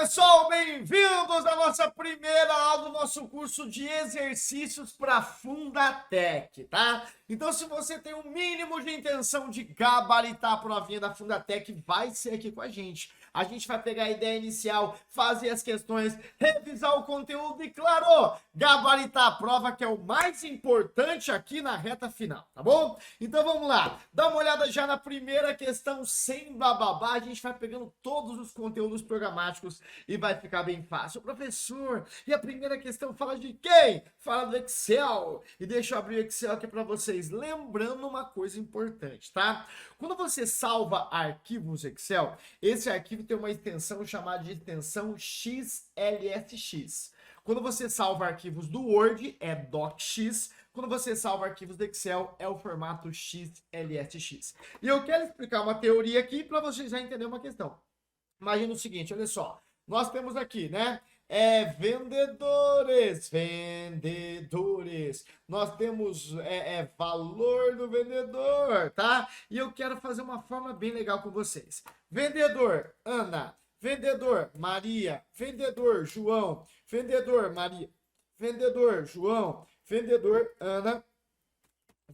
pessoal, bem-vindos à nossa primeira aula do nosso curso de exercícios para Fundatec, tá? Então, se você tem um mínimo de intenção de gabaritar a provinha da Fundatec, vai ser aqui com a gente. A gente vai pegar a ideia inicial, fazer as questões, revisar o conteúdo e, claro, gabaritar a prova, que é o mais importante aqui na reta final, tá bom? Então, vamos lá. Dá uma olhada já na primeira questão sem bababá. A gente vai pegando todos os conteúdos programáticos e vai ficar bem fácil. Professor, e a primeira questão fala de quem? Fala do Excel. E deixa eu abrir o Excel aqui para vocês. Lembrando uma coisa importante, tá? Quando você salva arquivos Excel, esse arquivo tem uma extensão chamada de extensão XLSX. Quando você salva arquivos do Word, é DocX. Quando você salva arquivos do Excel, é o formato XLSX. E eu quero explicar uma teoria aqui para vocês já entenderem uma questão. Imagina o seguinte, olha só. Nós temos aqui, né? Vendedores. Nós temos valor do vendedor, tá? E eu quero fazer uma forma bem legal com vocês. Vendedor, Ana. Vendedor, Maria. Vendedor, João. Vendedor, Maria. Vendedor, João. Vendedor, Ana.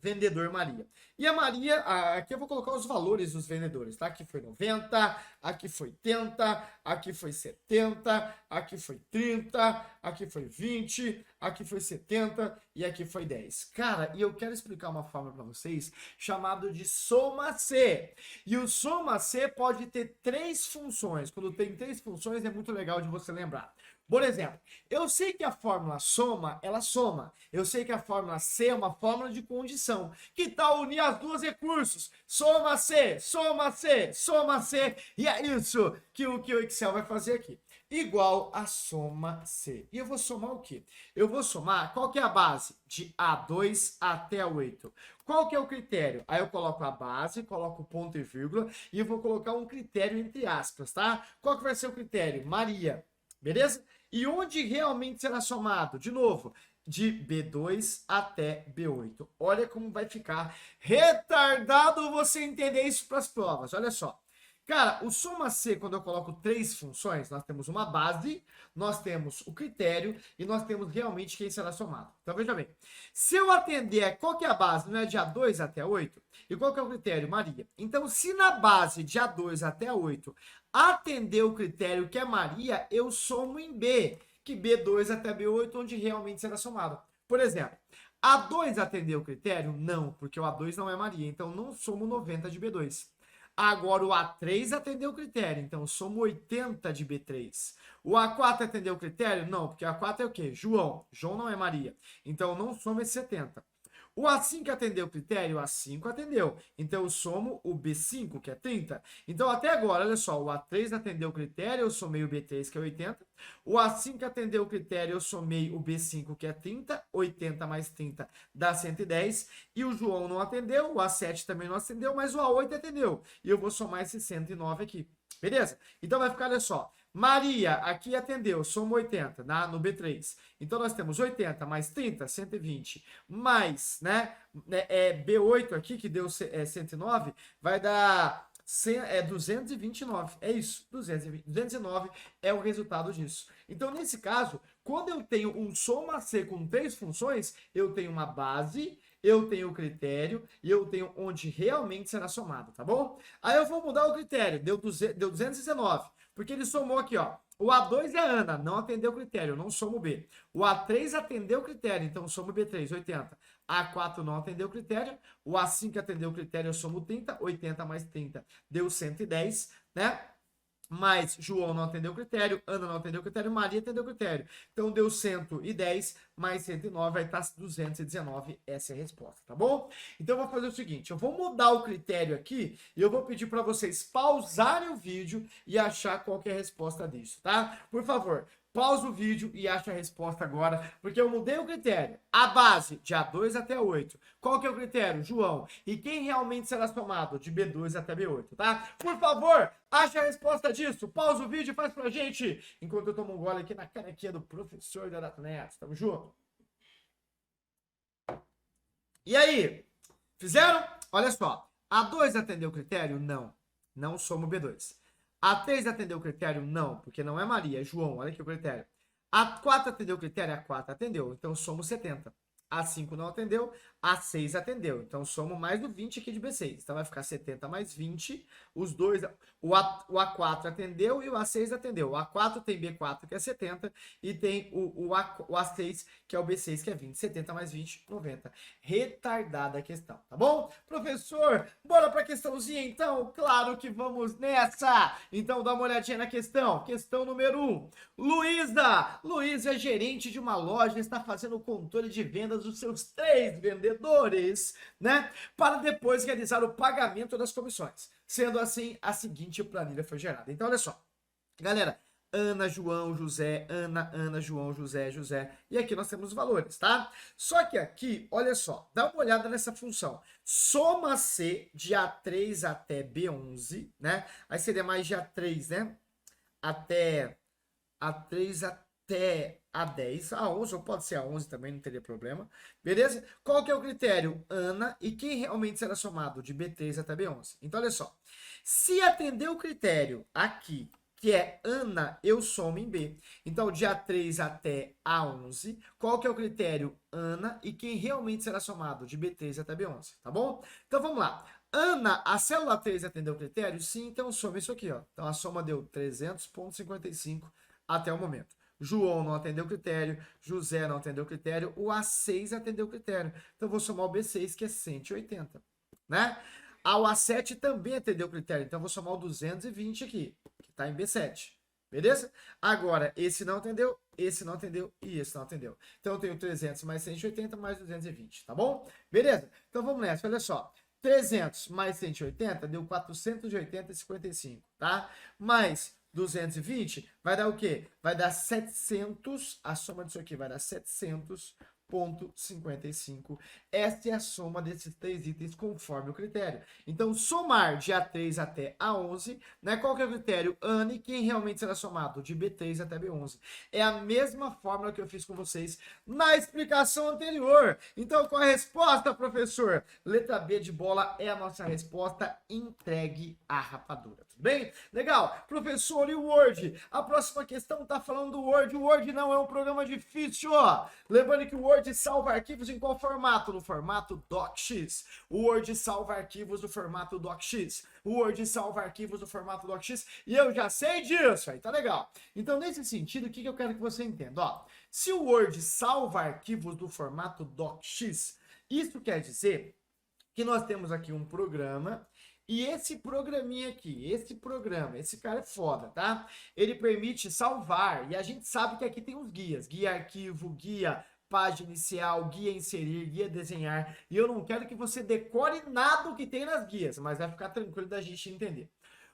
Vendedor Maria. E a Maria, aqui eu vou colocar os valores dos vendedores, tá? Aqui foi 90, aqui foi 80, aqui foi 70, aqui foi 30, aqui foi 20, aqui foi 70 e aqui foi 10. Cara, e eu quero explicar uma forma para vocês chamado de soma-C. E o soma-C pode ter três funções. Quando tem três funções é muito legal de você lembrar. Por exemplo, eu sei que a fórmula soma, ela soma. Eu sei que a fórmula C é uma fórmula de condição. Que tal unir as duas recursos? Soma C, soma C, soma C. E é isso que o Excel vai fazer aqui. Igual a soma C. E eu vou somar o quê? Eu vou somar, qual que é a base? De A2 até a 8. Qual que é o critério? Aí eu coloco a base, coloco ponto e vírgula e eu vou colocar um critério entre aspas, tá? Qual que vai ser o critério? Maria. Beleza? E onde realmente será somado? De novo, de B2 até B8. Olha como vai ficar retardado você entender isso para as provas. Olha só. Cara, o soma C, quando eu coloco três funções, nós temos uma base, nós temos o critério e nós temos realmente quem será somado. Então, veja bem. Se eu atender, qual que é a base? Não é de A2 até 8? E qual que é o critério? Maria. Então, se na base de A2 até 8 atender o critério que é Maria, eu somo em B, que B2 até B8, onde realmente será somado. Por exemplo, A2 atendeu o critério? Não, porque o A2 não é Maria, então não somo 90 de B2. Agora o A3 atendeu o critério, então somo 80 de B3. O A4 atendeu o critério? Não, porque o A4 é o quê? João. João não é Maria, então não somo esse 70. O A5 atendeu o critério? O A5 atendeu. Então, eu somo o B5, que é 30. Então, até agora, olha só, o A3 atendeu o critério, eu somei o B3, que é 80. O A5 atendeu o critério, eu somei o B5, que é 30. 80 mais 30 dá 110. E o João não atendeu, o A7 também não atendeu, mas o A8 atendeu. E eu vou somar esse 109 aqui. Beleza? Então, vai ficar, olha só. Maria, aqui atendeu, soma 80, no B3. Então, nós temos 80 mais 30, 120, mais, B8 aqui, que deu 109, vai dar 229. É isso, 209 é o resultado disso. Então, nesse caso, quando eu tenho um soma C com três funções, eu tenho uma base, eu tenho o critério e eu tenho onde realmente será somado, tá bom? Aí eu vou mudar o critério, deu 219. Porque ele somou aqui, ó. O A2 é Ana, não atendeu o critério, não somo o B. O A3 atendeu o critério, então somo o B3, 80. A4 não atendeu o critério. O A5 atendeu o critério, eu somo 30. 80 mais 30 deu 110, né? Mas João não atendeu o critério, Ana não atendeu o critério, Maria atendeu o critério. Então deu 110 mais 109, vai estar 219. Essa é a resposta, tá bom? Então eu vou fazer o seguinte, eu vou mudar o critério aqui e eu vou pedir para vocês pausarem o vídeo e achar qual que é a resposta disso, tá? Por favor, pausa o vídeo e acha a resposta agora, porque eu mudei o critério. A base, de A2 até 8. Qual que é o critério? João. E quem realmente será somado? De B2 até B8, tá? Por favor, acha a resposta disso. Pausa o vídeo e faz pra gente, enquanto eu tomo um gole aqui na canequinha do professor da DataNet. Tamo junto? E aí? Fizeram? Olha só. A2 atendeu o critério? Não. Não somo B2. A 3 atendeu o critério? Não, porque não é Maria, é João. Olha aqui o critério. A 4 atendeu o critério? A 4 atendeu. Então, somos 70. A 5 não atendeu, a 6 atendeu. Então, somos mais do 20 aqui de B6. Então, vai ficar 70 mais 20. Os dois, o A4 atendeu e o A6 atendeu. O A4 tem B4, que é 70, e tem o A6, que é o B6, que é 20. 70 mais 20, 90. Retardada a questão, tá bom? Professor, bora pra questãozinha, então? Claro que vamos nessa! Então, dá uma olhadinha na questão. Questão número 1. Luísa é gerente de uma loja e está fazendo o controle de vendas dos seus 3 vendedores, né? Para depois realizar o pagamento das comissões. Sendo assim, a seguinte planilha foi gerada. Então, olha só. Galera, Ana, João, José, Ana, João, José, José. E aqui nós temos os valores, tá? Só que aqui, olha só, dá uma olhada nessa função. Soma C de A3 até B11, né? Aí seria mais de A3, né? Até A3 até A10, A11, ou pode ser A11 também, não teria problema. Beleza? Qual que é o critério? Ana, e quem realmente será somado de B3 até B11? Então, olha só. Se atender o critério aqui, que é Ana, eu somo em B. Então, de A3 até A11, qual que é o critério? Ana, e quem realmente será somado de B3 até B11, tá bom? Então, vamos lá. Ana, a célula 3 atendeu o critério? Sim, então soma isso aqui, ó. Então, a soma deu 300,55 até o momento. João não atendeu o critério, José não atendeu o critério, o A6 atendeu o critério. Então, eu vou somar o B6, que é 180, né? O A7 também atendeu o critério, então eu vou somar o 220 aqui, que está em B7. Beleza? Agora, esse não atendeu e esse não atendeu. Então, eu tenho 300 mais 180 mais 220, tá bom? Beleza? Então, vamos nessa, olha só. 300 mais 180 deu 480,55, tá? Mais 220 vai dar o quê? Vai dar 700, a soma disso aqui vai dar 700,55. Essa é a soma desses 3 itens conforme o critério. Então, somar de A3 até A11, né? Qual que é o critério? Ana, e quem realmente será somado? De B3 até B11. É a mesma fórmula que eu fiz com vocês na explicação anterior. Então, qual é a resposta, professor? Letra B de bola é a nossa resposta. Entregue a rapadura. Tudo bem? Legal. Professor, e o Word? A próxima questão tá falando do Word. O Word não é um programa difícil, ó. Lembrando que o Word salva arquivos em qual formato? No formato DocX. O Word salva arquivos no formato DocX. O Word salva arquivos no formato DocX. E eu já sei disso, aí tá legal. Então, nesse sentido, o que eu quero que você entenda? Ó, se o Word salva arquivos do formato DocX, isso quer dizer que nós temos aqui um programa. E esse programinha aqui, esse cara é foda, tá? Ele permite salvar, e a gente sabe que aqui tem os guias, guia arquivo, guia página inicial, guia inserir, guia desenhar, e eu não quero que você decore nada o que tem nas guias, mas vai ficar tranquilo da gente entender.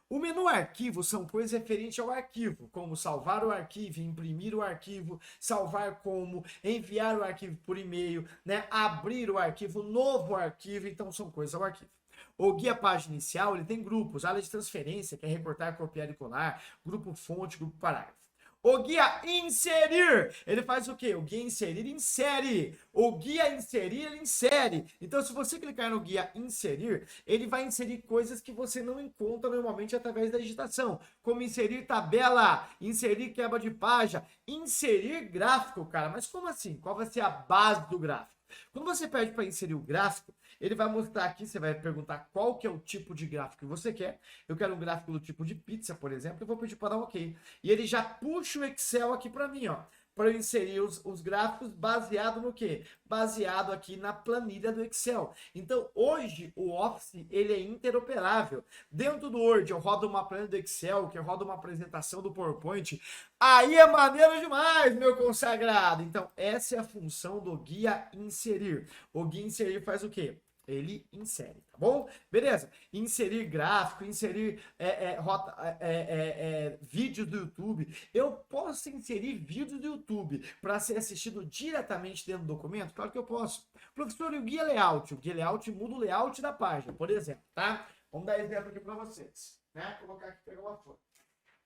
O menu arquivo são coisas referentes ao arquivo, como salvar o arquivo, imprimir o arquivo, salvar como, enviar o arquivo por e-mail, né? Abrir o arquivo, novo arquivo, então são coisas ao arquivo. O guia página inicial, ele tem grupos, área de transferência, que é recortar, copiar e colar, grupo fonte, grupo parágrafo. O guia inserir, ele faz o quê? O guia inserir, insere. O guia inserir, ele insere. Então, se você clicar no guia inserir, ele vai inserir coisas que você não encontra normalmente através da digitação, como inserir tabela, inserir quebra de página, inserir gráfico, cara. Mas como assim? Qual vai ser a base do gráfico? Quando você pede para inserir o gráfico, ele vai mostrar aqui, você vai perguntar qual que é o tipo de gráfico que você quer. Eu quero um gráfico do tipo de pizza, por exemplo, eu vou pedir para dar um OK. E ele já puxa o Excel aqui para mim, ó, para eu inserir os gráficos baseado no quê? Baseado aqui na planilha do Excel. Então, hoje, o Office, ele é interoperável. Dentro do Word, eu rodo uma planilha do Excel, que eu rodo uma apresentação do PowerPoint. Aí é maneiro demais, meu consagrado! Então, essa é a função do guia inserir. O guia inserir faz o quê? Ele insere, tá bom? Beleza? Inserir gráfico, inserir vídeos do YouTube. Eu posso inserir vídeos do YouTube para ser assistido diretamente dentro do documento? Claro que eu posso. Professor, e o guia layout? O guia layout muda o layout da página, por exemplo, tá? Vamos dar exemplo aqui para vocês, né? Vou colocar aqui, pegar uma foto.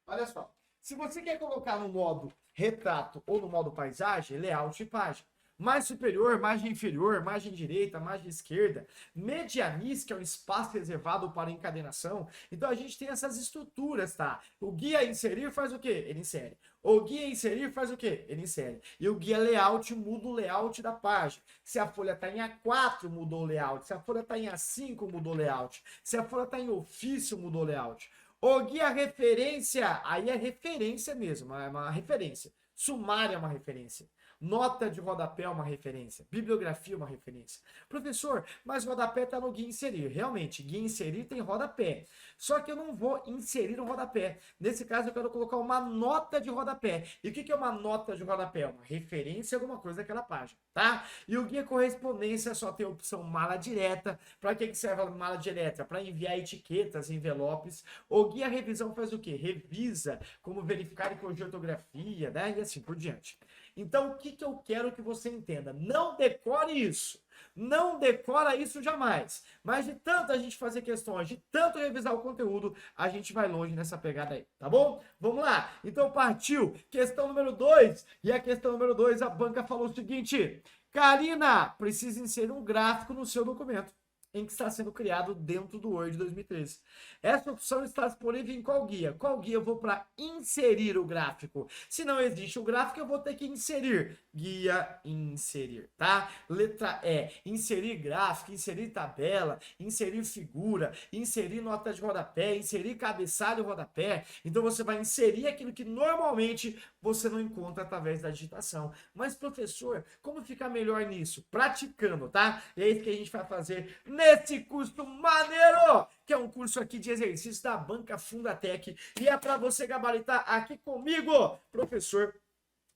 Olha só. Se você quer colocar no modo retrato ou no modo paisagem, layout e página. Margem superior, margem inferior, margem direita, margem esquerda, medianis, que é um espaço reservado para encadenação. Então a gente tem essas estruturas, tá? O guia inserir faz o quê? Ele insere. O guia inserir faz o quê? Ele insere. E o guia layout muda o layout da página. Se a folha está em A4, mudou o layout. Se a folha está em A5, mudou o layout. Se a folha está em ofício, mudou o layout. O guia referência, aí é referência mesmo, é uma referência. Sumário é uma referência. Nota de rodapé é uma referência. Bibliografia é uma referência. Professor, mas rodapé está no guia inserir. Realmente, guia inserir tem rodapé. Só que eu não vou inserir o rodapé. Nesse caso, eu quero colocar uma nota de rodapé. E o que é uma nota de rodapé? Uma referência a alguma coisa daquela página, tá? E o guia correspondência só tem a opção mala direta. Para que serve a mala direta? Para enviar etiquetas, envelopes. O guia revisão faz o quê? Revisa como verificar e corrigir ortografia, né? E assim por diante. Então, o que eu quero que você entenda? Não decore isso. Não decora isso jamais. Mas de tanto a gente fazer questões, de tanto revisar o conteúdo, a gente vai longe nessa pegada aí, tá bom? Vamos lá. Então, partiu. Questão número 2. E a questão número 2, a banca falou o seguinte. Karina, precisa inserir um gráfico no seu documento em que está sendo criado dentro do Word 2013. Essa opção está disponível em qual guia? Qual guia eu vou para inserir o gráfico? Se não existe o gráfico, eu vou ter que inserir. Guia inserir, tá? Letra E, inserir gráfico, inserir tabela, inserir figura, inserir nota de rodapé, inserir cabeçalho e rodapé. Então você vai inserir aquilo que normalmente você não encontra através da digitação. Mas professor, como ficar melhor nisso? Praticando, tá? E é isso que a gente vai fazer nesse curso maneiro, que é um curso aqui de exercício da Banca Fundatec, e é para você gabaritar aqui comigo, professor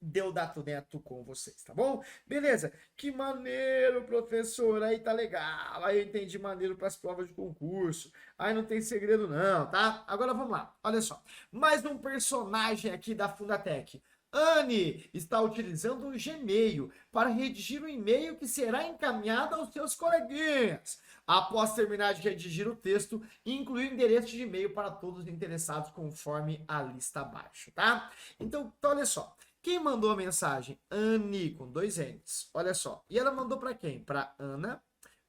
Deodato Neto com vocês, tá bom? Beleza? Que maneiro, professor, aí tá legal, aí eu entendi maneiro para as provas de concurso, aí não tem segredo não, tá? Agora vamos lá, olha só, mais um personagem aqui da Fundatec. Anne está utilizando o Gmail para redigir um e-mail que será encaminhado aos seus coleguinhas. Após terminar de redigir o texto, incluir o endereço de e-mail para todos os interessados conforme a lista abaixo, tá? Então olha só. Quem mandou a mensagem? Anne, com 2 N's. Olha só. E ela mandou para quem? Para Ana,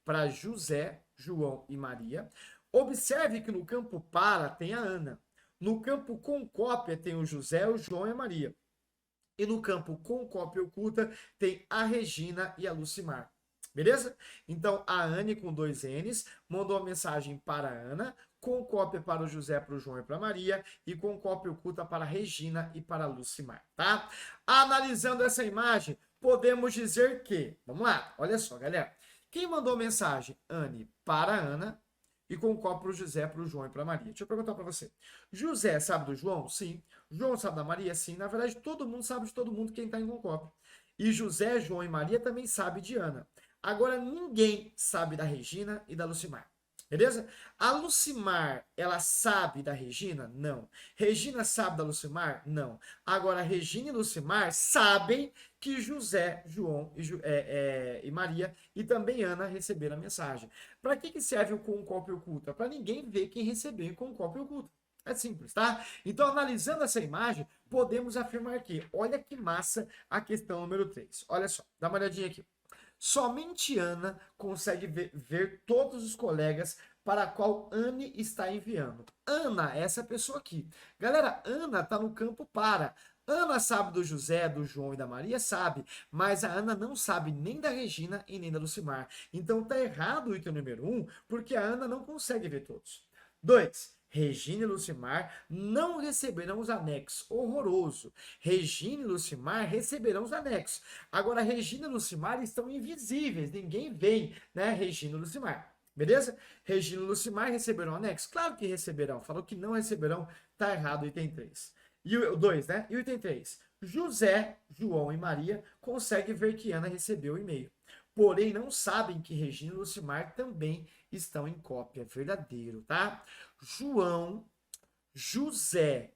para José, João e Maria. Observe que no campo para tem a Ana. No campo com cópia tem o José, o João e a Maria. E no campo com cópia oculta tem a Regina e a Lucimar. Beleza? Então, a Anne, com 2 N's, mandou a mensagem para a Ana, com cópia para o José, para o João e para a Maria, e com cópia oculta para a Regina e para a Lucimar, tá? Analisando essa imagem, podemos dizer que... Vamos lá, olha só, galera. Quem mandou mensagem? Anne para a Ana, e com cópia para o José, para o João e para a Maria. Deixa eu perguntar para você. José sabe do João? Sim. João sabe da Maria? Sim. Na verdade, todo mundo sabe de todo mundo quem está em concópia. E José, João e Maria também sabe de Ana. Agora, ninguém sabe da Regina e da Lucimar. Beleza? A Lucimar, ela sabe da Regina? Não. Regina sabe da Lucimar? Não. Agora, Regina e Lucimar sabem que José, João e Maria e também Ana receberam a mensagem. Para que serve o com cópia oculta? Para ninguém ver quem recebeu com cópia oculta. É simples, tá? Então, analisando essa imagem, podemos afirmar que, olha que massa a questão número 3. Olha só, dá uma olhadinha aqui. Somente Ana consegue ver todos os colegas para a qual Anne está enviando. Ana é essa pessoa aqui. Galera, Ana está no campo para. Ana sabe do José, do João e da Maria? Sabe. Mas a Ana não sabe nem da Regina e nem da Lucimar. Então tá errado o item número 1, porque a Ana não consegue ver todos. 2. Regina e Lucimar não receberão os anexos. Horroroso. Regina e Lucimar receberão os anexos. Agora, Regina e Lucimar estão invisíveis. Ninguém vê, né? Regina e Lucimar. Beleza? Regina e Lucimar receberão anexos? Claro que receberão. Falou que não receberão. Tá errado o item 3. E o 2, né? E o item 3. José, João e Maria conseguem ver que Ana recebeu o e-mail. Porém, não sabem que Regina e Lucimar também estão em cópia. Verdadeiro, tá? João, José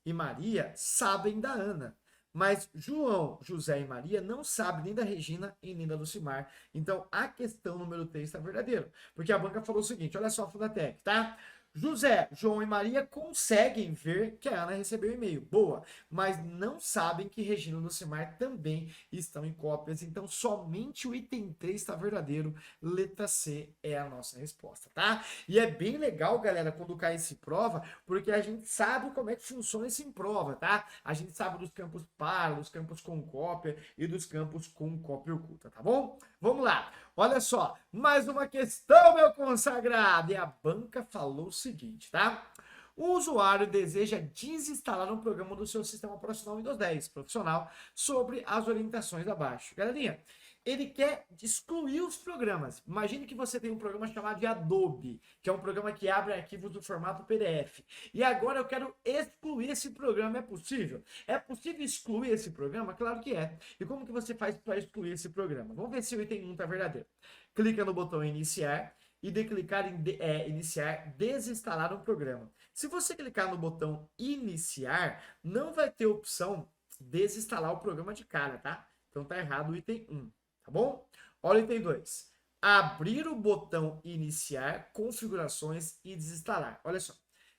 e Maria sabem da Ana. Mas João, José e Maria não sabem nem da Regina e nem da Lucimar. Então, a questão número 3 está verdadeira. Porque a banca falou o seguinte, olha só, Fundatec, tá? José, João e Maria conseguem ver que a Ana recebeu o e-mail. Boa. Mas não sabem que Regina e Lucimar também estão em cópias. Então, somente o item 3 está verdadeiro. Letra C é a nossa resposta, tá? E é bem legal, galera, quando cai esse prova, porque a gente sabe como é que funciona esse em prova, tá? A gente sabe dos campos par, dos campos com cópia e dos campos com cópia oculta, tá bom? Vamos lá. Olha só, mais uma questão, meu consagrado. E a banca falou o seguinte, tá? O usuário deseja desinstalar um programa do seu sistema operacional Windows 10 profissional sobre as orientações abaixo. Galerinha, ele quer excluir os programas. Imagine que você tem um programa chamado de Adobe, que é um programa que abre arquivos do formato PDF. E agora eu quero excluir esse programa. É possível? É possível excluir esse programa? Claro que é. E como que você faz para excluir esse programa? Vamos ver se o item 1 está verdadeiro. Clica no botão iniciar e de clicar em iniciar, desinstalar um programa. Se você clicar no botão iniciar, não vai ter opção desinstalar o programa de cara, tá? Então tá errado o item 1, tá bom? Olha o item 2. Abrir o botão iniciar, configurações e desinstalar. Olha só.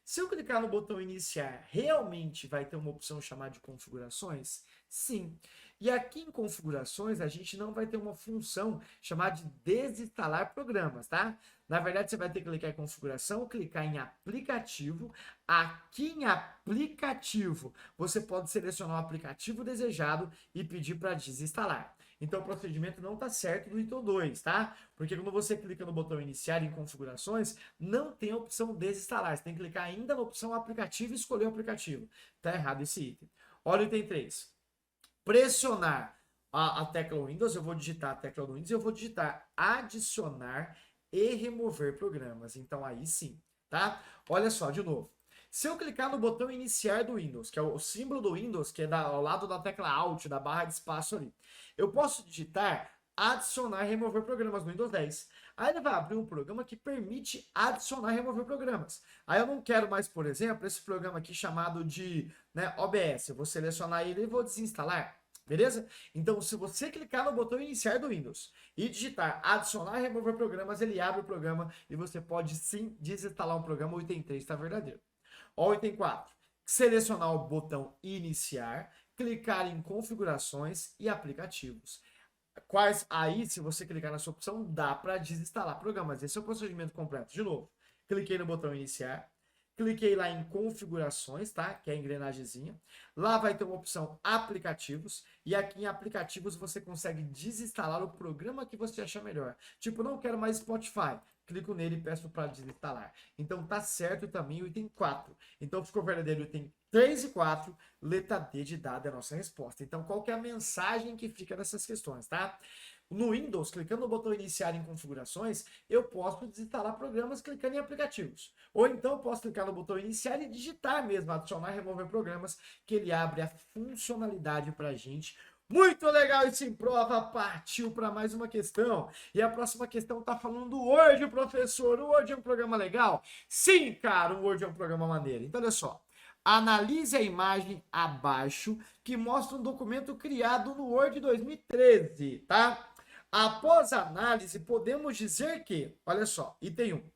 Se eu clicar no botão iniciar, realmente vai ter uma opção chamada de configurações? Sim. E aqui em configurações, a gente não vai ter uma função chamada de desinstalar programas, tá? Na verdade, você vai ter que clicar em configuração, clicar em aplicativo. Aqui em aplicativo, você pode selecionar o aplicativo desejado e pedir para desinstalar. Então, o procedimento não está certo do item 2, tá? Porque quando você clica no botão iniciar em configurações, não tem a opção desinstalar. Você tem que clicar ainda na opção aplicativo e escolher o aplicativo. Tá errado esse item. Olha o item 3. Pressionar a tecla Windows, eu vou digitar a tecla do Windows e eu vou digitar adicionar e remover programas. Então, aí sim, tá? Olha só, de novo. Se eu clicar no botão iniciar do Windows, que é o símbolo do Windows, que é ao lado da tecla Alt, da barra de espaço ali, eu posso digitar adicionar e remover programas no Windows 10. Aí ele vai abrir um programa que permite adicionar e remover programas. Aí eu não quero mais, por exemplo, esse programa aqui chamado de OBS. Eu vou selecionar ele e vou desinstalar. Beleza? Então, se você clicar no botão iniciar do Windows e digitar adicionar e remover programas, ele abre o programa e você pode sim desinstalar um programa. O item 3 está verdadeiro. Ó, o item 4. Selecionar o botão iniciar, clicar em configurações e aplicativos. Quais aí, se você clicar nessa opção, dá para desinstalar programas. Esse é o procedimento completo. De novo, cliquei no botão iniciar, cliquei lá em configurações, tá? Que é a engrenagemzinha. Lá vai ter uma opção aplicativos e aqui em aplicativos você consegue desinstalar o programa que você achar melhor. Tipo, não quero mais Spotify. Clico nele e peço para desinstalar. Então tá certo também o item 4. Então ficou verdadeiro o item 3 e 4, letra D de dado é a nossa resposta. Então qual que é a mensagem que fica nessas questões, tá? No Windows, clicando no botão iniciar em configurações, eu posso desinstalar programas clicando em aplicativos. Ou então posso clicar no botão iniciar e digitar mesmo, adicionar e remover programas, que ele abre a funcionalidade para a gente. Muito legal isso em prova, partiu para mais uma questão. E a próxima questão está falando do Word, professor. O Word é um programa legal? Sim, cara, o Word é um programa maneiro. Então, olha só. Analise a imagem abaixo que mostra um documento criado no Word 2013, tá? Após a análise, podemos dizer que, olha só, item 1.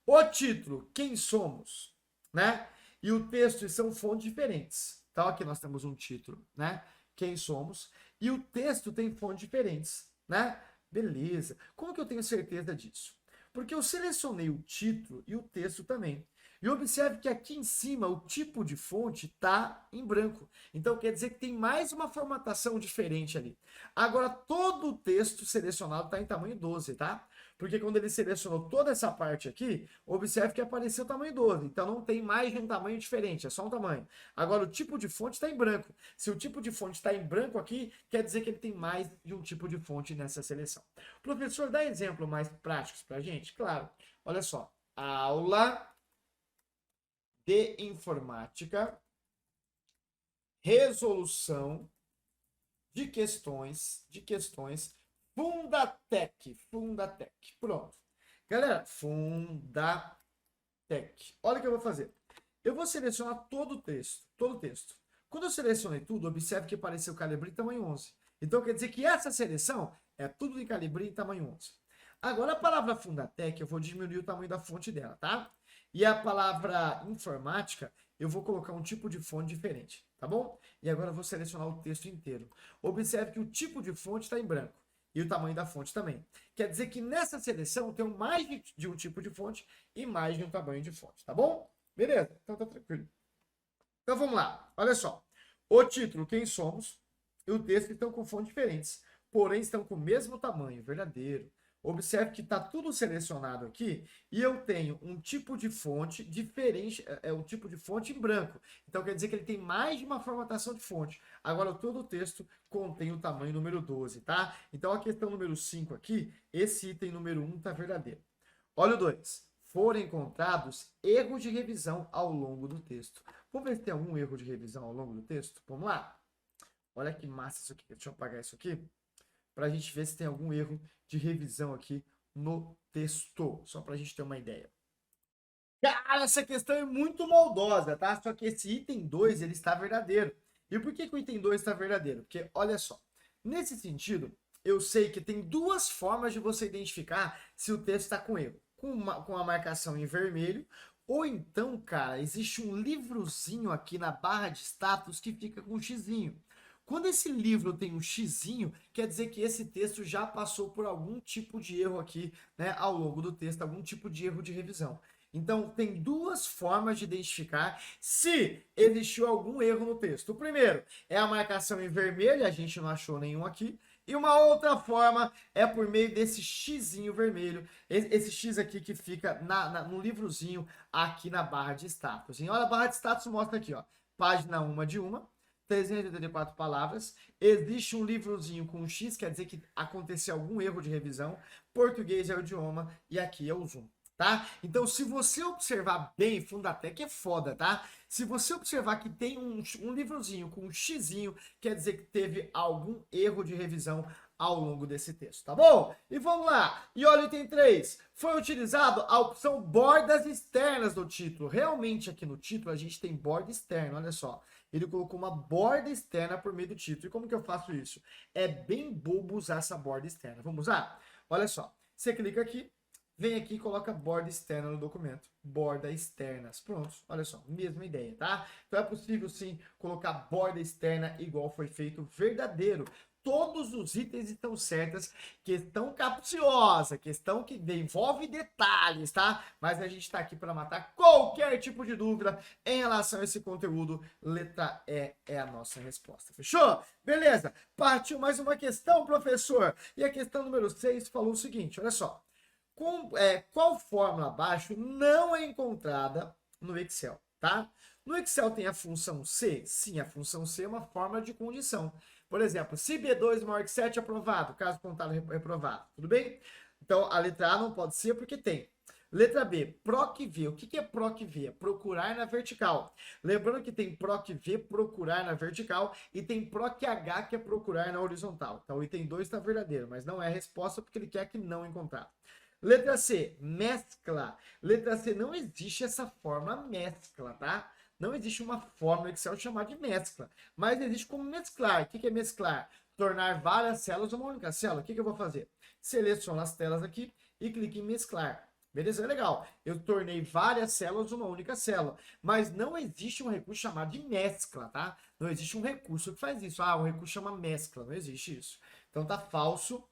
O título, quem somos, né? E o texto são fontes diferentes. Então, aqui nós temos um título, né? Quem somos. E o texto tem fontes diferentes, né? Beleza. Como que eu tenho certeza disso? Porque eu selecionei o título e o texto também. E observe que aqui em cima o tipo de fonte está em branco. Então quer dizer que tem mais uma formatação diferente ali. Agora todo o texto selecionado está em tamanho 12, tá? Porque quando ele selecionou toda essa parte aqui, observe que apareceu o tamanho 12. Então não tem mais de um tamanho diferente, é só um tamanho. Agora o tipo de fonte está em branco. Se o tipo de fonte está em branco aqui, quer dizer que ele tem mais de um tipo de fonte nessa seleção. Professor, dá exemplos mais práticos para a gente? Claro. Olha só. Aula de informática, resolução de questões, Fundatec. Pronto. Galera, Fundatec. Olha o que eu vou fazer. Eu vou selecionar todo o texto. Quando eu selecionei tudo, observe que apareceu Calibri tamanho 11. Então quer dizer que essa seleção é tudo em Calibri tamanho 11. Agora a palavra Fundatec, eu vou diminuir o tamanho da fonte dela, tá? E a palavra informática, eu vou colocar um tipo de fonte diferente, tá bom? E agora eu vou selecionar o texto inteiro. Observe que o tipo de fonte está em branco e o tamanho da fonte também. Quer dizer que nessa seleção eu tenho mais de um tipo de fonte e mais de um tamanho de fonte, tá bom? Beleza? Então tá tranquilo. Então vamos lá, olha só. O título, quem somos, e o texto estão com fontes diferentes, porém estão com o mesmo tamanho, verdadeiro. Observe que está tudo selecionado aqui e eu tenho um tipo de fonte diferente, é um tipo de fonte em branco. Então quer dizer que ele tem mais de uma formatação de fonte. Agora todo o texto contém o tamanho número 12, tá? Então a questão número 5 aqui, esse item número 1 está verdadeiro. Olha o 2. Foram encontrados erros de revisão ao longo do texto. Vamos ver se tem algum erro de revisão ao longo do texto? Vamos lá. Olha que massa isso aqui. Deixa eu apagar isso aqui para a gente ver se tem algum erro de revisão aqui no texto. Só para a gente ter uma ideia. Cara, essa questão é muito maldosa, tá? Só que esse item 2, ele está verdadeiro. E por que o item 2 está verdadeiro? Porque, olha só, nesse sentido, eu sei que tem duas formas de você identificar se o texto está com erro. Com a marcação em vermelho, ou então, cara, existe um livrozinho aqui na barra de status que fica com um xizinho. Quando esse livro tem um xizinho, quer dizer que esse texto já passou por algum tipo de erro aqui, né, ao longo do texto, algum tipo de erro de revisão. Então, tem duas formas de identificar se existiu algum erro no texto. O primeiro é a marcação em vermelho, a gente não achou nenhum aqui. E uma outra forma é por meio desse xizinho vermelho, esse X aqui que fica no livrozinho aqui na barra de status. E olha, a barra de status mostra aqui, ó, página 1 de 384 palavras. Existe um livrozinho com um X, quer dizer que aconteceu algum erro de revisão. Português é o idioma e aqui é o zoom. Tá? Então, se você observar bem, Fundatec é foda, tá? Se você observar que tem um livrozinho com um xizinho, quer dizer que teve algum erro de revisão ao longo desse texto, tá bom? E vamos lá. E olha o item 3. Foi utilizado a opção bordas externas do título. Realmente aqui no título a gente tem borda externa, olha só. Ele colocou uma borda externa por meio do título. E como que eu faço isso? É bem bobo usar essa borda externa. Vamos usar? Olha só. Você clica aqui. Vem aqui e coloca borda externa no documento. Borda externas. Pronto, olha só, mesma ideia, tá? Então é possível sim colocar borda externa igual foi feito verdadeiro. Todos os itens estão certos. Questão capciosa, questão que envolve detalhes, tá? Mas a gente está aqui para matar qualquer tipo de dúvida em relação a esse conteúdo. Letra E é a nossa resposta. Fechou? Beleza. Partiu mais uma questão, professor. E a questão número 6 falou o seguinte, olha só. Qual fórmula abaixo não é encontrada no Excel, tá? No Excel tem a função C? Sim, a função C é uma fórmula de condição. Por exemplo, se B2 maior que 7, aprovado. Caso contrário, reprovado. Tudo bem? Então, a letra A não pode ser porque tem. Letra B, PROC-V. O que é PROC-V? É procurar na vertical. Lembrando que tem PROC-V, procurar na vertical, e tem PROC-H, que é procurar na horizontal. Então, o item 2 está verdadeiro, mas não é a resposta porque ele quer que não encontrar. Letra C, mescla. Letra C, não existe essa fórmula mescla, tá? Não existe uma fórmula Excel chamada de mescla, mas existe como mesclar. O que é mesclar? Tornar várias células uma única célula. O que eu vou fazer? Seleciono as telas aqui e clique em mesclar. Beleza? É legal. Eu tornei várias células uma única célula, mas não existe um recurso chamado de mescla, tá? Não existe um recurso que faz isso. Ah, o recurso chama mescla. Não existe isso. Então tá falso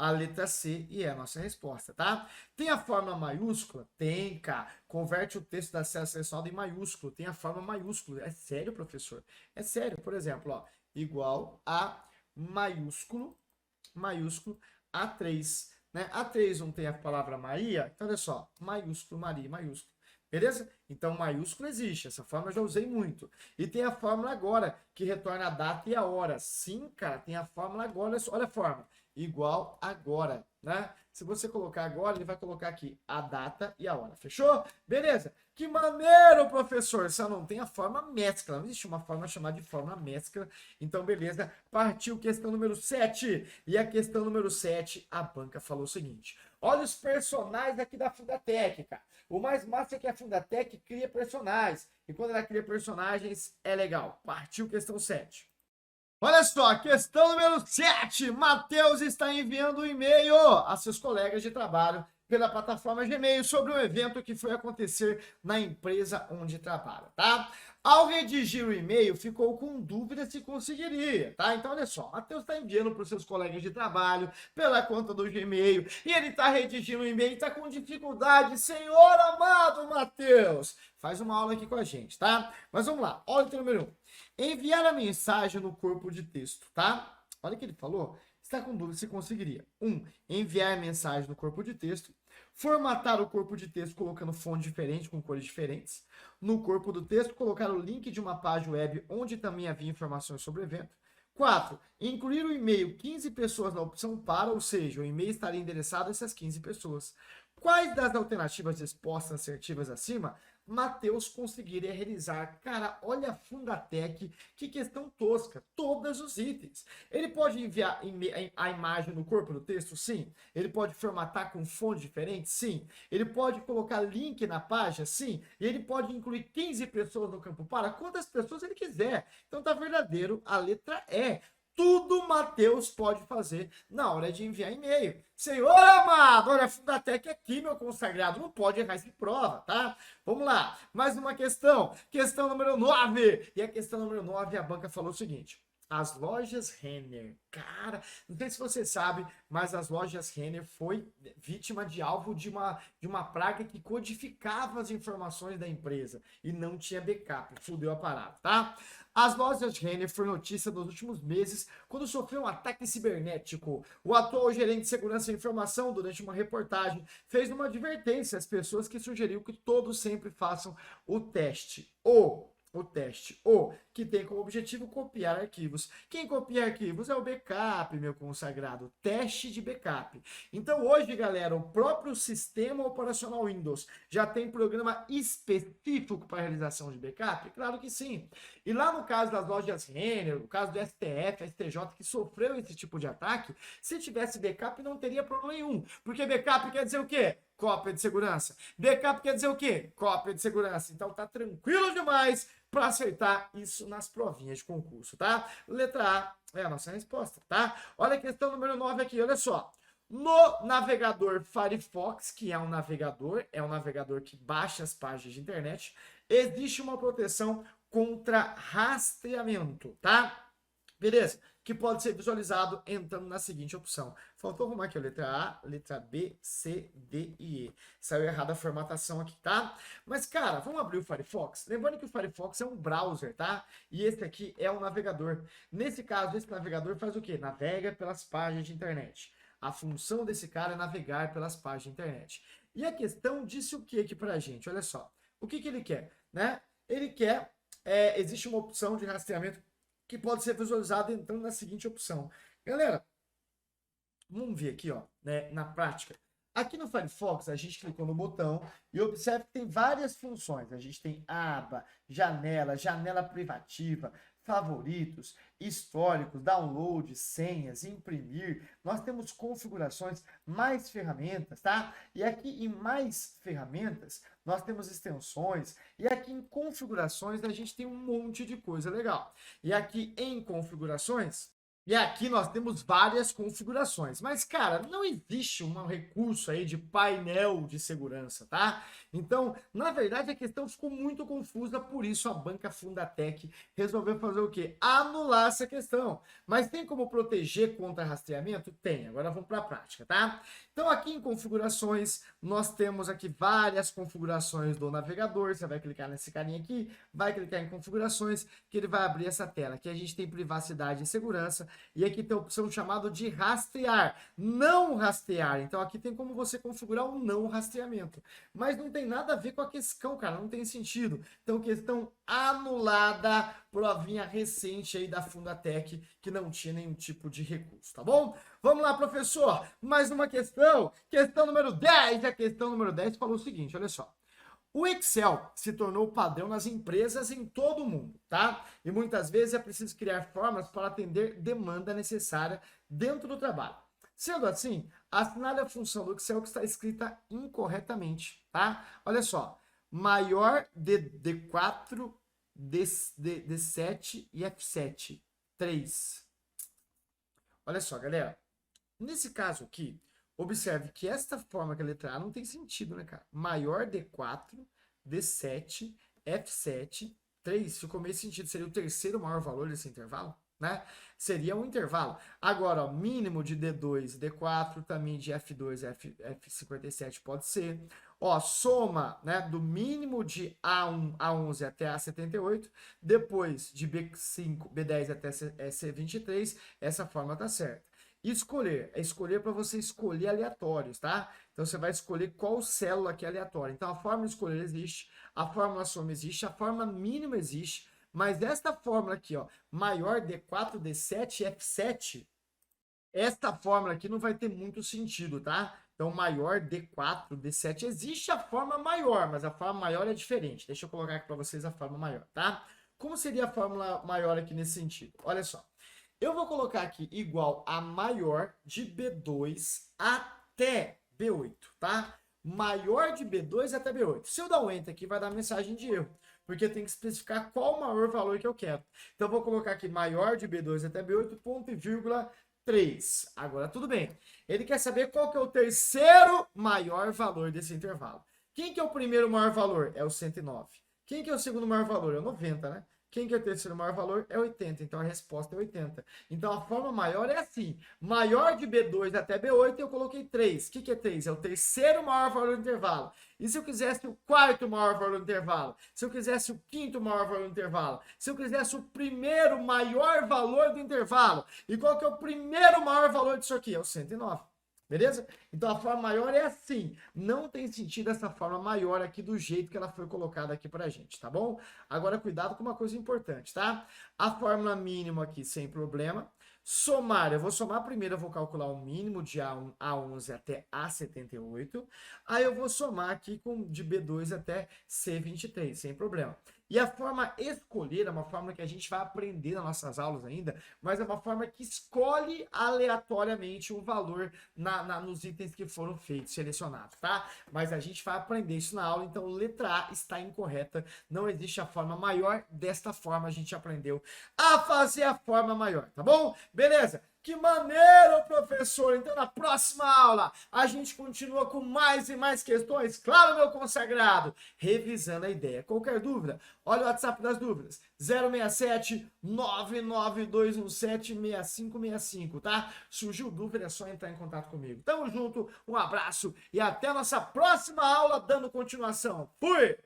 a letra C e é a nossa resposta, tá? Tem a fórmula maiúscula? Tem, cara. Converte o texto da célula selecionada em maiúsculo. Tem a fórmula maiúscula. É sério, professor? É sério. Por exemplo, ó, igual a maiúsculo A3, né? A3 não tem a palavra Maria, então olha só, maiúsculo, Maria, maiúsculo. Beleza? Então, maiúsculo existe. Essa fórmula eu já usei muito. E tem a fórmula agora, que retorna a data e a hora. Sim, cara, tem a fórmula agora. Olha a fórmula. Igual agora, né? Se você colocar agora, ele vai colocar aqui a data e a hora. Fechou? Beleza. Que maneiro, professor. Só não tem a forma mescla. Não existe uma forma chamada de forma mescla. Então, beleza. Partiu questão número 7. E a questão número 7, a banca falou o seguinte. Olha os personagens aqui da Fundatec, cara. O mais massa é que a Fundatec cria personagens. E quando ela cria personagens, é legal. Partiu questão 7. Olha só, questão número 7. Matheus está enviando um e-mail a seus colegas de trabalho pela plataforma Gmail sobre um evento que foi acontecer na empresa onde trabalha, tá? Ao redigir o e-mail, ficou com dúvida se conseguiria, tá? Então, olha só, Matheus está enviando para os seus colegas de trabalho pela conta do Gmail e ele está redigindo o e-mail e está com dificuldade. Senhor amado Matheus, faz uma aula aqui com a gente, tá? Mas vamos lá, olha o número 1. Enviar a mensagem no corpo de texto, tá? Olha o que ele falou. Está com dúvida se conseguiria. 1. Enviar mensagem no corpo de texto. Formatar o corpo de texto colocando fonte diferente, com cores diferentes. No corpo do texto, colocar o link de uma página web onde também havia informações sobre o evento. 4. Incluir o e-mail 15 pessoas na opção para, ou seja, o e-mail estaria endereçado a essas 15 pessoas. Quais das alternativas expostas assertivas acima Matheus conseguiria realizar? Cara, olha a Fundatec, que questão tosca, todos os itens. Ele pode enviar a imagem no corpo do texto? Sim. Ele pode formatar com fonte diferente? Sim. Ele pode colocar link na página? Sim. E ele pode incluir 15 pessoas no campo para quantas pessoas ele quiser. Então tá verdadeiro a letra E. Tudo Matheus pode fazer na hora de enviar e-mail. Senhor amado, olha a Fundatec aqui, meu consagrado, não pode errar essa prova, tá? Vamos lá, mais uma questão. Questão número 9. E a questão número 9, a banca falou o seguinte. As lojas Renner, cara, não sei se você sabe, mas as lojas Renner foi vítima de alvo de uma praga que codificava as informações da empresa e não tinha backup, fudeu a parada, tá? As lojas Renner foi notícia nos últimos meses quando sofreu um ataque cibernético. O atual gerente de segurança e informação, durante uma reportagem, fez uma advertência às pessoas que sugeriu que todos sempre façam o teste. Que tem como objetivo copiar arquivos. Quem copia arquivos é o backup, meu consagrado, teste de backup. Então hoje, galera, o próprio sistema operacional Windows já tem programa específico para realização de backup? Claro que sim. E lá no caso das lojas Renner, no caso do STF, STJ, que sofreu esse tipo de ataque, se tivesse backup não teria problema nenhum, porque backup quer dizer o quê? Cópia de segurança. Backup quer dizer o quê? Cópia de segurança. Então tá tranquilo demais para acertar isso nas provinhas de concurso, tá? Letra A é a nossa resposta, tá? Olha a questão número 9 aqui, olha só. No navegador Firefox, que é um navegador que baixa as páginas de internet, existe uma proteção contra rastreamento, tá? Beleza? Que pode ser visualizado entrando na seguinte opção. Faltou arrumar aqui a letra A, letra B, C, D e E. Saiu errada a formatação aqui, tá? Mas, cara, vamos abrir o Firefox? Lembrando que o Firefox é um browser, tá? E esse aqui é um navegador. Nesse caso, esse navegador faz o quê? Navega pelas páginas de internet. A função desse cara é navegar pelas páginas de internet. E a questão disse o que aqui pra gente? Olha só. O que ele quer, né? Ele quer... existe uma opção de rastreamento que pode ser visualizado entrando na seguinte opção. Galera, vamos ver aqui, ó, né, na prática. Aqui no Firefox, a gente clicou no botão e observe que tem várias funções. A gente tem aba, janela, janela privativa, favoritos, históricos, download, senhas, imprimir. Nós temos configurações, mais ferramentas, tá? E aqui em mais ferramentas, nós temos extensões. E aqui em configurações, a gente tem um monte de coisa legal. E aqui em configurações... E aqui nós temos várias configurações, mas, cara, não existe um recurso aí de painel de segurança, tá? Então, na verdade, a questão ficou muito confusa, por isso a banca Fundatec resolveu fazer o quê? Anular essa questão. Mas tem como proteger contra rastreamento? Tem. Agora vamos para a prática, tá? Então, aqui em configurações, nós temos aqui várias configurações do navegador. Você vai clicar nesse carinha aqui, vai clicar em configurações, que ele vai abrir essa tela. Aqui a gente tem privacidade e segurança. E aqui tem a opção chamada de rastrear, não rastrear. Então aqui tem como você configurar o não rastreamento. Mas não tem nada a ver com a questão, cara, não tem sentido. Então questão anulada, provinha recente aí da Fundatec, que não tinha nenhum tipo de recurso, tá bom? Vamos lá, professor, mais uma questão. Questão número 10. A questão número 10 falou o seguinte, olha só. O Excel se tornou padrão nas empresas em todo o mundo, tá? E muitas vezes é preciso criar formas para atender demanda necessária dentro do trabalho. Sendo assim, assinale a função do Excel que está escrita incorretamente, tá? Olha só, maior de D4, D7 e F7, 3. Olha só, galera, nesse caso aqui, Observe que esta forma que a letra A não tem sentido, né, cara? Maior D4, D7, F7, 3. Se ficou meio sentido, seria o terceiro maior valor desse intervalo, né? Seria um intervalo. Agora, ó, mínimo de D2 e D4, também de F2 e F57 pode ser. Ó, soma, né, do mínimo de A1, A11 até A78, depois de B5, B10 até C23, essa forma tá certa. Escolher, é escolher para você escolher aleatórios, tá? Então você vai escolher qual célula que é aleatória. Então a fórmula escolher existe, a fórmula soma existe, a fórmula mínima existe, mas esta fórmula aqui, ó, maior D4, D7, F7, esta fórmula aqui não vai ter muito sentido, tá? Então maior D4, D7, existe a forma maior, mas a forma maior é diferente. Deixa eu colocar aqui para vocês a forma maior, tá? Como seria a fórmula maior aqui nesse sentido? Olha só. Eu vou colocar aqui igual a maior de B2 até B8, tá? Maior de B2 até B8. Se eu dar um Enter aqui, vai dar mensagem de erro, porque eu tenho que especificar qual o maior valor que eu quero. Então, eu vou colocar aqui maior de B2 até B8, ponto e vírgula 3. Agora, tudo bem. Ele quer saber qual que é o terceiro maior valor desse intervalo. Quem que é o primeiro maior valor? É o 109. Quem que é o segundo maior valor? É o 90, né? Quem que é o terceiro maior valor? É 80. Então, a resposta é 80. Então, a forma maior é assim. Maior de B2 até B8, eu coloquei 3. O que é 3? É o terceiro maior valor do intervalo. E se eu quisesse o quarto maior valor do intervalo? Se eu quisesse o quinto maior valor do intervalo? Se eu quisesse o primeiro maior valor do intervalo? E qual que é o primeiro maior valor disso aqui? É o 109. Beleza? Então a forma maior é assim. Não tem sentido essa forma maior aqui do jeito que ela foi colocada aqui pra gente, tá bom? Agora cuidado com uma coisa importante, tá? A fórmula mínima aqui sem problema. Somar, eu vou somar primeiro, eu vou calcular o mínimo de A1, A11 até A78. Aí eu vou somar aqui com de B2 até C23, sem problema. E a forma escolher é uma forma que a gente vai aprender nas nossas aulas ainda, mas é uma forma que escolhe aleatoriamente um valor nos itens que foram feitos, selecionados, tá? Mas a gente vai aprender isso na aula, então letra A está incorreta, não existe a forma maior, desta forma a gente aprendeu a fazer a forma maior, tá bom? Beleza? Que maneiro, professor! Então, na próxima aula, a gente continua com mais e mais questões, claro, meu consagrado, revisando a ideia. Qualquer dúvida, olha o WhatsApp das dúvidas, 067 99217 6565, tá? Surgiu dúvida, é só entrar em contato comigo. Tamo junto, um abraço e até a nossa próxima aula, dando continuação. Fui!